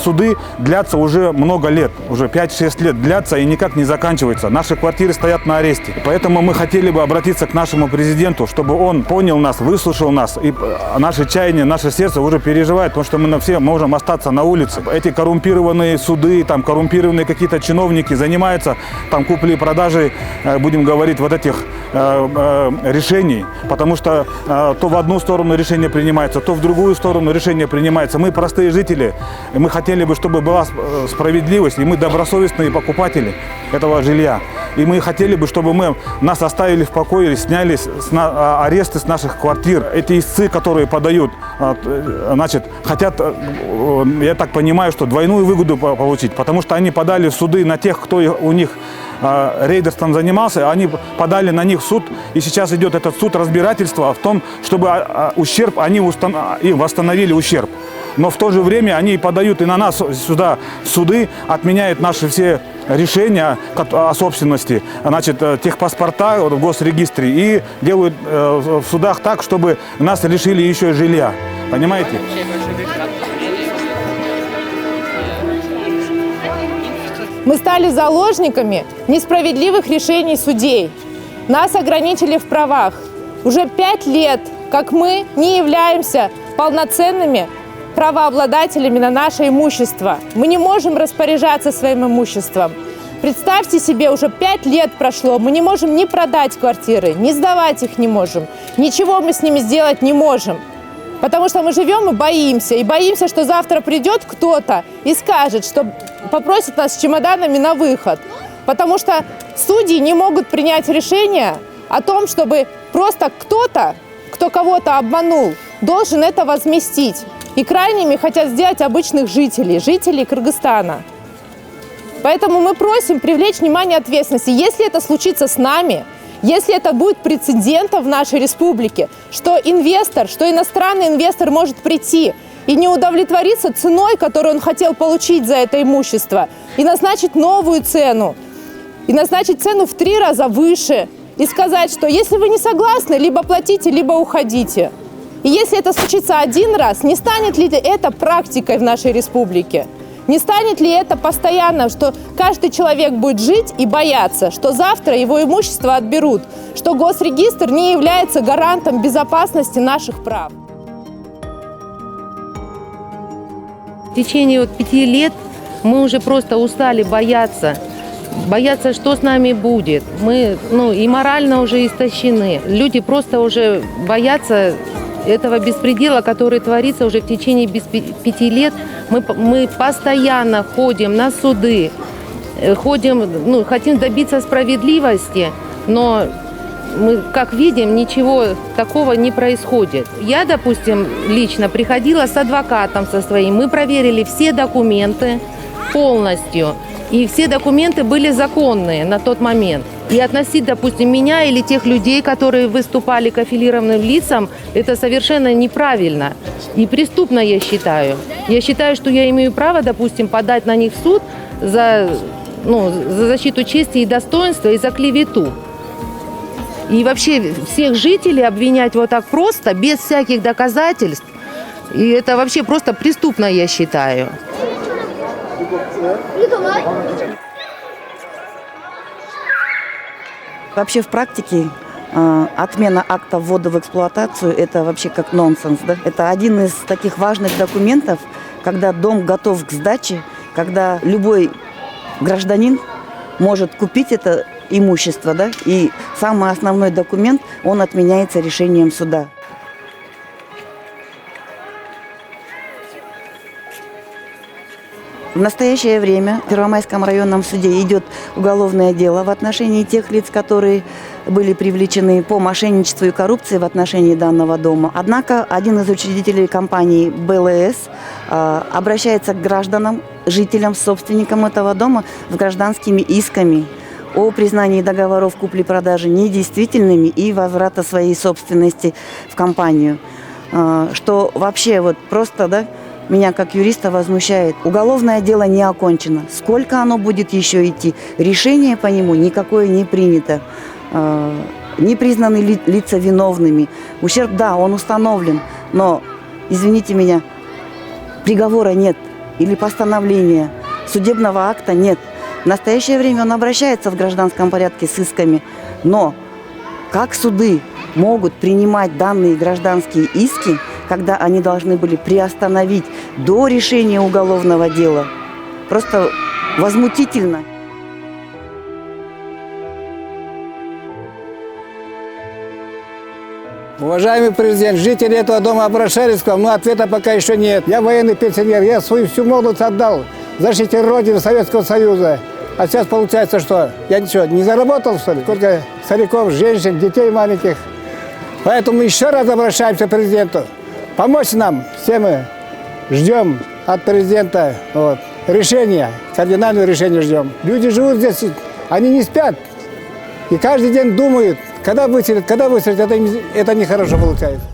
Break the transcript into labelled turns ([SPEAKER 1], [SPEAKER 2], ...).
[SPEAKER 1] суды длятся уже много лет, уже 5-6 лет длятся и никак не заканчиваются. Наши квартиры стоят на аресте. Поэтому мы хотели бы обратиться к нашему президенту, чтобы он понял нас, выслушал нас. И наше чаяние, наше сердце уже переживает, потому что мы все можем остаться на улице. Эти коррумпированные суды, там, коррумпированные какие-то чиновники занимаются там, куплей-продажей, будем говорить, вот этих решений. Потому что то в одну сторону решение принимается, то в другую сторону решение принимается. Мы простые жители, и мы хотели бы, чтобы была справедливость, и мы добросовестные покупатели этого жилья. И мы хотели бы, чтобы нас оставили в покое, сняли аресты с наших квартир. Эти истцы, которые подают, значит, хотят, я так понимаю, что двойную выгоду получить, потому что они подали в суды на тех, кто у них рейдерством занимался, они подали на них в суд, и сейчас идет этот суд разбирательства в том, чтобы ущерб, они восстановили ущерб. Но в то же время они подают и на нас сюда в суды, отменяют наши все решения о собственности, значит, техпаспорта в госрегистре, и делают в судах так, чтобы нас лишили еще жилья. Понимаете?
[SPEAKER 2] Мы стали заложниками несправедливых решений судей. Нас ограничили в правах. Уже 5 лет, как мы не являемся полноценными правообладателями на наше имущество. Мы не можем распоряжаться своим имуществом. Представьте себе, уже 5 лет прошло, мы не можем ни продать квартиры, ни сдавать их не можем. Ничего мы с ними сделать не можем. Потому что мы живем и боимся, что завтра придет кто-то и скажет, что попросит нас с чемоданами на выход. Потому что судьи не могут принять решение о том, чтобы просто кто-то, кто кого-то обманул, должен это возместить. И крайними хотят сделать обычных жителей Кыргызстана. Поэтому мы просим привлечь внимание ответственности. Если это случится с нами, если это будет прецедентом в нашей республике, что иностранный инвестор может прийти и не удовлетвориться ценой, которую он хотел получить за это имущество, и назначить новую цену, и назначить цену в 3 раза выше, и сказать, что если вы не согласны, либо платите, либо уходите. И если это случится 1 раз, не станет ли это практикой в нашей республике? Не станет ли это постоянно, что каждый человек будет жить и бояться, что завтра его имущество отберут, что госрегистр не является гарантом безопасности наших прав?
[SPEAKER 3] В течение 5 лет мы уже просто устали бояться, что с нами будет. Мы и морально уже истощены. Люди просто уже боятся этого беспредела, который творится уже в течение 5 лет. Мы постоянно ходим на суды, хотим добиться справедливости, но мы, как видим, ничего такого не происходит. Я, допустим, лично приходила с адвокатом со своим, мы проверили все документы полностью, и все документы были законные на тот момент. И относить, допустим, меня или тех людей, которые выступали к аффилированным лицам, это совершенно неправильно и преступно, я считаю. Я считаю, что я имею право, допустим, подать на них в суд за защиту чести и достоинства и за клевету. И вообще всех жителей обвинять вот так просто, без всяких доказательств, и это вообще просто преступно, я считаю.
[SPEAKER 4] Вообще в практике отмена акта ввода в эксплуатацию – это вообще как нонсенс. Да? Это один из таких важных документов, когда дом готов к сдаче, когда любой гражданин может купить это имущество. Да? И самый основной документ, он отменяется решением суда. В настоящее время в Первомайском районном суде идет уголовное дело в отношении тех лиц, которые были привлечены по мошенничеству и коррупции в отношении данного дома. Однако один из учредителей компании БЛС обращается к гражданам, жителям, собственникам этого дома с гражданскими исками о признании договоров купли-продажи недействительными и возврата своей собственности в компанию. Что вообще вот просто, да, меня как юриста возмущает. Уголовное дело не окончено. Сколько оно будет еще идти? Решение по нему никакое не принято. Не признаны лица виновными. Ущерб, да, он установлен, но, извините меня, приговора нет. или постановления, судебного акта нет. В настоящее время он обращается в гражданском порядке с исками, но как суды могут принимать данные гражданские иски, когда они должны были приостановить до решения уголовного дела? Просто возмутительно.
[SPEAKER 5] Уважаемый президент, жители этого дома обращались к вам, но ответа пока еще нет. Я военный пенсионер, я свою всю молодость отдал защите Родины Советского Союза. А сейчас получается, что я ничего, не заработал, что ли? Сколько стариков, женщин, детей маленьких. Поэтому еще раз обращаемся к президенту. Помочь нам, все мы ждем от президента решения, кардинальное решение ждем. Люди живут здесь, они не спят. И каждый день думают, когда выселят, это нехорошо получается.